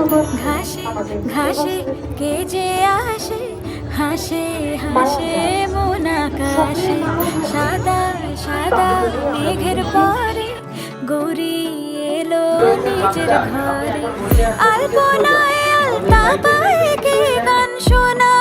ঘাসে ঘাসে কে যে আসে, হাসে হাসে মন আকাশে। সাদা সাদা মেঘের পরে গৌরী এলো নিজের ঘরে। আলপনায় আলতা পায়ে কে গান শোনা